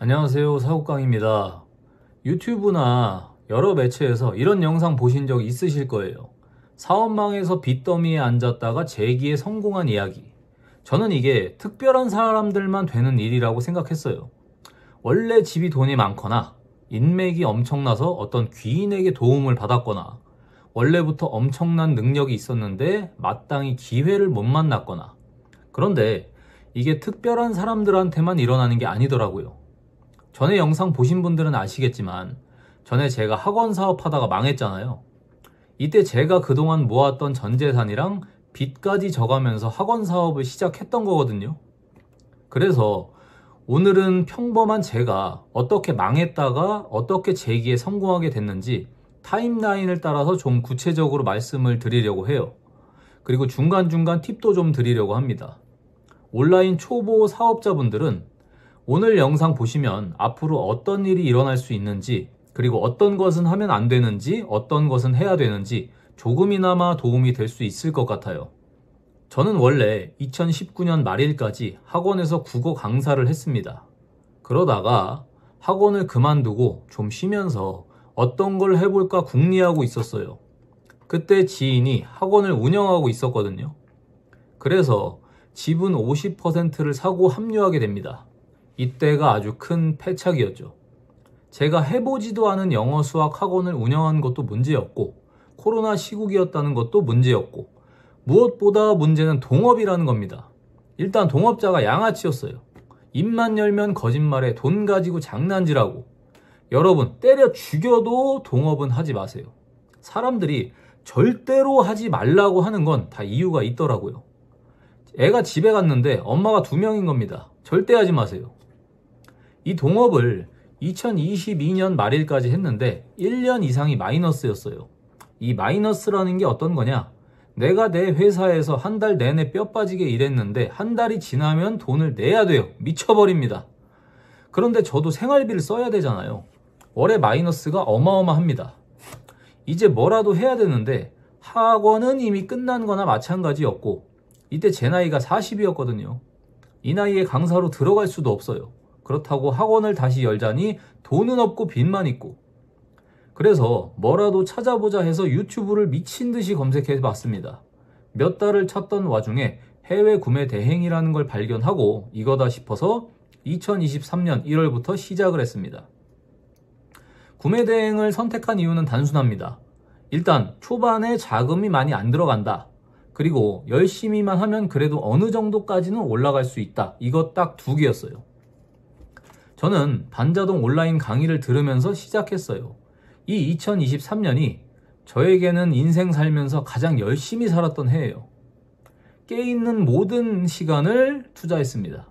안녕하세요, 사국강입니다. 유튜브나 여러 매체에서 이런 영상 보신 적 있으실 거예요. 사업망에서 빚더미에 앉았다가 재기에 성공한 이야기. 저는 이게 특별한 사람들만 되는 일이라고 생각했어요. 원래 집이 돈이 많거나 인맥이 엄청나서 어떤 귀인에게 도움을 받았거나 원래부터 엄청난 능력이 있었는데 마땅히 기회를 못 만났거나. 그런데 이게 특별한 사람들한테만 일어나는 게 아니더라고요. 전에 영상 보신 분들은 아시겠지만 전에 제가 학원 사업하다가 망했잖아요. 이때 제가 그동안 모았던 전 재산이랑 빚까지 져가면서 학원 사업을 시작했던 거거든요. 그래서 오늘은 평범한 제가 어떻게 망했다가 어떻게 재기에 성공하게 됐는지 타임라인을 따라서 좀 구체적으로 말씀을 드리려고 해요. 그리고 중간중간 팁도 좀 드리려고 합니다. 온라인 초보 사업자분들은 오늘 영상 보시면 앞으로 어떤 일이 일어날 수 있는지, 그리고 어떤 것은 하면 안 되는지, 어떤 것은 해야 되는지 조금이나마 도움이 될 수 있을 것 같아요. 저는 원래 2019년 말일까지 학원에서 국어 강사를 했습니다. 그러다가 학원을 그만두고 좀 쉬면서 어떤 걸 해볼까 궁리하고 있었어요. 그때 지인이 학원을 운영하고 있었거든요. 그래서 지분 50%를 사고 합류하게 됩니다. 이때가 아주 큰 패착이었죠. 제가 해보지도 않은 영어 수학 학원을 운영한 것도 문제였고, 코로나 시국이었다는 것도 문제였고, 무엇보다 문제는 동업이라는 겁니다. 일단 동업자가 양아치였어요. 입만 열면 거짓말에 돈 가지고 장난질하고. 여러분, 때려 죽여도 동업은 하지 마세요. 사람들이 절대로 하지 말라고 하는 건 다 이유가 있더라고요. 애가 집에 갔는데 엄마가 2명인 겁니다. 절대 하지 마세요. 이 동업을 2022년 말일까지 했는데 1년 이상이 마이너스였어요. 이 마이너스라는 게 어떤 거냐? 내가 내 회사에서 한 달 내내 뼈 빠지게 일했는데 한 달이 지나면 돈을 내야 돼요. 미쳐버립니다. 그런데 저도 생활비를 써야 되잖아요. 월에 마이너스가 어마어마합니다. 이제 뭐라도 해야 되는데 학원은 이미 끝난 거나 마찬가지였고, 이때 제 나이가 40이었거든요. 이 나이에 강사로 들어갈 수도 없어요. 그렇다고 학원을 다시 열자니 돈은 없고 빚만 있고. 그래서 뭐라도 찾아보자 해서 유튜브를 미친 듯이 검색해 봤습니다. 몇 달을 찾던 와중에 해외 구매 대행이라는 걸 발견하고 이거다 싶어서 2023년 1월부터 시작을 했습니다. 구매 대행을 선택한 이유는 단순합니다. 일단 초반에 자금이 많이 안 들어간다. 그리고 열심히만 하면 그래도 어느 정도까지는 올라갈 수 있다. 이거 딱 2개였어요. 저는 반자동 온라인 강의를 들으면서 시작했어요. 이 2023년이 저에게는 인생 살면서 가장 열심히 살았던 해예요. 깨있는 모든 시간을 투자했습니다.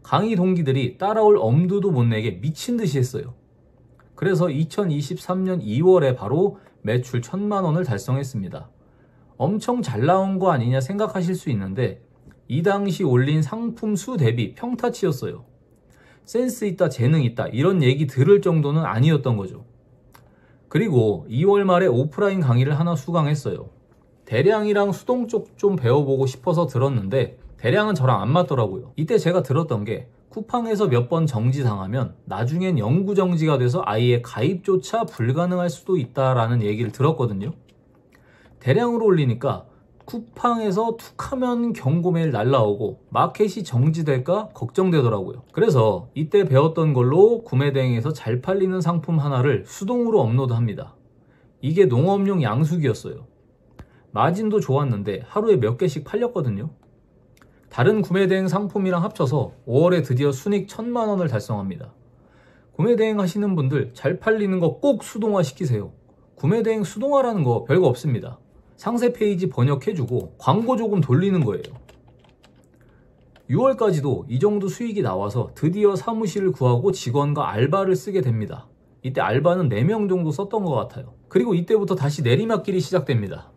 강의 동기들이 따라올 엄두도 못 내게 미친 듯이 했어요. 그래서 2023년 2월에 바로 매출 1000만 원을 달성했습니다. 엄청 잘 나온 거 아니냐 생각하실 수 있는데 이 당시 올린 상품 수 대비 평타치였어요. 센스 있다, 재능 있다 이런 얘기 들을 정도는 아니었던 거죠. 그리고 2월 말에 오프라인 강의를 하나 수강했어요. 대량이랑 수동 쪽 좀 배워보고 싶어서 들었는데 대량은 저랑 안 맞더라고요. 이때 제가 들었던 게 쿠팡에서 몇 번 정지당하면 나중엔 영구 정지가 돼서 아예 가입조차 불가능할 수도 있다라는 얘기를 들었거든요. 대량으로 올리니까 쿠팡에서 툭하면 경고 메일 날라오고 마켓이 정지될까 걱정되더라고요. 그래서 이때 배웠던 걸로 구매 대행에서 잘 팔리는 상품 하나를 수동으로 업로드합니다. 이게 농업용 양수기였어요. 마진도 좋았는데 하루에 몇 개씩 팔렸거든요. 다른 구매 대행 상품이랑 합쳐서 5월에 드디어 순익 1000만 원을 달성합니다. 구매 대행 하시는 분들 잘 팔리는 거 꼭 수동화 시키세요. 구매 대행 수동화라는 거 별거 없습니다. 상세 페이지 번역해주고 광고 조금 돌리는 거예요. 6월까지도 이 정도 수익이 나와서 드디어 사무실을 구하고 직원과 알바를 쓰게 됩니다. 이때 알바는 4명 정도 썼던 것 같아요. 그리고 이때부터 다시 내리막길이 시작됩니다.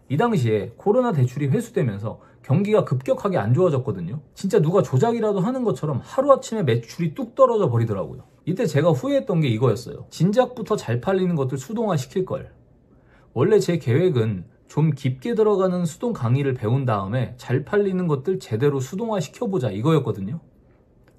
이 당시에 코로나 대출이 회수되면서 경기가 급격하게 안 좋아졌거든요. 진짜 누가 조작이라도 하는 것처럼 하루아침에 매출이 뚝 떨어져 버리더라고요. 이때 제가 후회했던 게 이거였어요. 진작부터 잘 팔리는 것들 수동화 시킬걸. 원래 제 계획은 좀 깊게 들어가는 수동 강의를 배운 다음에 잘 팔리는 것들 제대로 수동화 시켜보자 이거였거든요.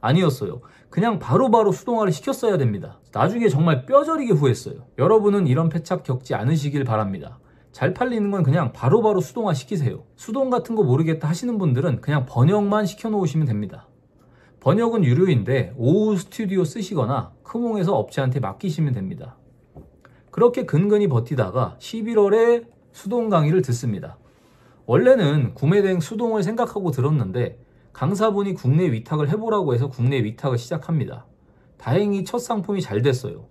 아니었어요. 그냥 바로바로 수동화를 시켰어야 됩니다. 나중에 정말 뼈저리게 후회했어요. 여러분은 이런 패착 겪지 않으시길 바랍니다. 잘 팔리는 건 그냥 바로바로 수동화 시키세요. 수동 같은 거 모르겠다 하시는 분들은 그냥 번역만 시켜 놓으시면 됩니다. 번역은 유료인데 오후 스튜디오 쓰시거나 크몽에서 업체한테 맡기시면 됩니다. 그렇게 근근히 버티다가 11월에 수동 강의를 듣습니다. 원래는 구매대행 수동을 생각하고 들었는데 강사분이 국내 위탁을 해보라고 해서 국내 위탁을 시작합니다. 다행히 첫 상품이 잘 됐어요.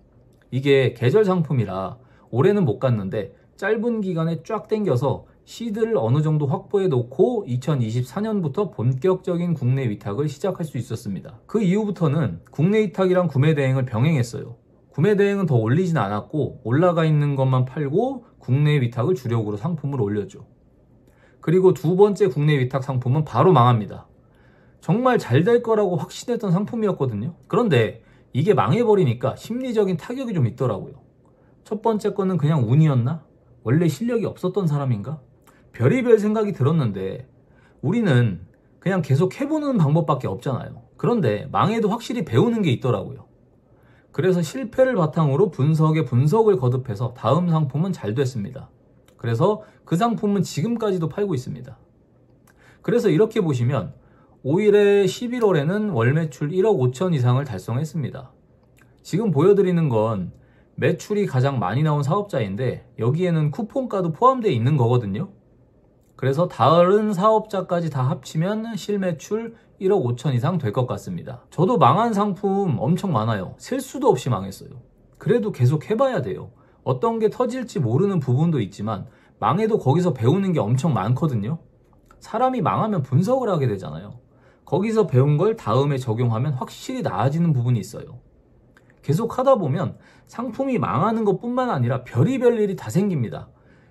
이게 계절 상품이라 올해는 못 갔는데 짧은 기간에 쫙 땡겨서 시드를 어느 정도 확보해 놓고 2024년부터 본격적인 국내 위탁을 시작할 수 있었습니다. 그 이후부터는 국내 위탁이랑 구매 대행을 병행했어요. 구매 대행은 더 올리진 않았고 올라가 있는 것만 팔고 국내 위탁을 주력으로 상품을 올렸죠. 그리고 두 번째 국내 위탁 상품은 바로 망합니다. 정말 잘 될 거라고 확신했던 상품이었거든요. 그런데 이게 망해버리니까 심리적인 타격이 좀 있더라고요. 첫 번째 거는 그냥 운이었나? 원래 실력이 없었던 사람인가? 별의별 생각이 들었는데 우리는 그냥 계속 해보는 방법밖에 없잖아요. 그런데 망해도 확실히 배우는 게 있더라고요. 그래서 실패를 바탕으로 분석에 분석을 거듭해서 다음 상품은 잘 됐습니다. 그래서 그 상품은 지금까지도 팔고 있습니다. 그래서 이렇게 보시면 5일에 11월에는 월 매출 1억 5천 이상을 달성했습니다. 지금 보여드리는 건 매출이 가장 많이 나온 사업자인데 여기에는 쿠폰가도 포함되어 있는 거거든요. 그래서 다른 사업자까지 다 합치면 실매출 1억 5천 이상 될 것 같습니다. 저도 망한 상품 엄청 많아요. 셀 수도 없이 망했어요. 그래도 계속 해봐야 돼요. 어떤 게 터질지 모르는 부분도 있지만 망해도 거기서 배우는 게 엄청 많거든요. 사람이 망하면 분석을 하게 되잖아요. 거기서 배운 걸 다음에 적용하면 확실히 나아지는 부분이 있어요. 계속 하다 보면 상품이 망하는 것뿐만 아니라 별의별 일이 다 생깁니다.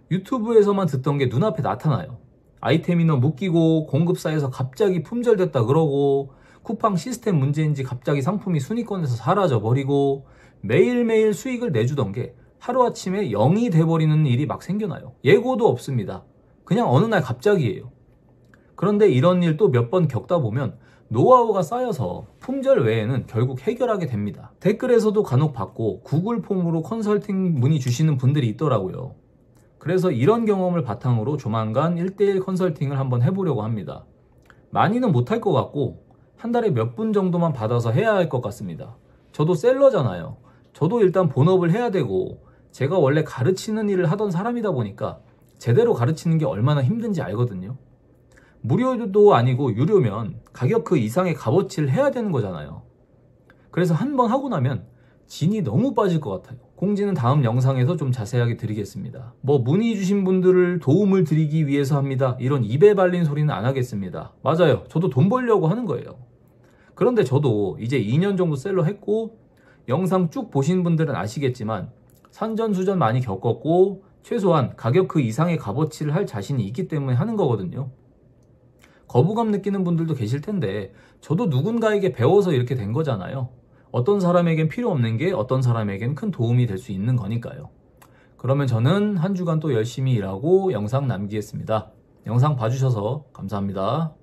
유튜브에서만 듣던 게 눈앞에 나타나요. 아이템이 너무 묶이고 공급사에서 갑자기 품절됐다 그러고 쿠팡 시스템 문제인지 갑자기 상품이 순위권에서 사라져버리고 매일매일 수익을 내주던 게 하루아침에 0이 돼버리는 일이 막 생겨나요. 예고도 없습니다. 그냥 어느 날 갑자기예요. 그런데 이런 일도 몇 번 겪다 보면 노하우가 쌓여서 품절 외에는 결국 해결하게 됩니다. 댓글에서도 간혹 받고 구글 폼으로 컨설팅 문의 주시는 분들이 있더라고요. 그래서 이런 경험을 바탕으로 조만간 1대1 컨설팅을 한번 해보려고 합니다. 많이는 못할 것 같고 한 달에 몇 분 정도만 받아서 해야 할 것 같습니다. 저도 셀러잖아요. 저도 일단 본업을 해야 되고 제가 원래 가르치는 일을 하던 사람이다 보니까 제대로 가르치는 게 얼마나 힘든지 알거든요. 무료도 아니고 유료면 가격 그 이상의 값어치를 해야 되는 거잖아요. 그래서 한번 하고 나면 진이 너무 빠질 것 같아요. 공지는 다음 영상에서 좀 자세하게 드리겠습니다. 문의 주신 분들을 도움을 드리기 위해서 합니다. 이런 입에 발린 소리는 안 하겠습니다. 맞아요. 저도 돈 벌려고 하는 거예요. 그런데 저도 이제 2년 정도 셀러 했고 영상 쭉 보신 분들은 아시겠지만 산전수전 많이 겪었고 최소한 가격 그 이상의 값어치를 할 자신이 있기 때문에 하는 거거든요. 거부감 느끼는 분들도 계실 텐데 저도 누군가에게 배워서 이렇게 된 거잖아요. 어떤 사람에겐 필요 없는 게 어떤 사람에겐 큰 도움이 될 수 있는 거니까요. 그러면 저는 한 주간 또 열심히 일하고 영상 남기겠습니다. 영상 봐주셔서 감사합니다.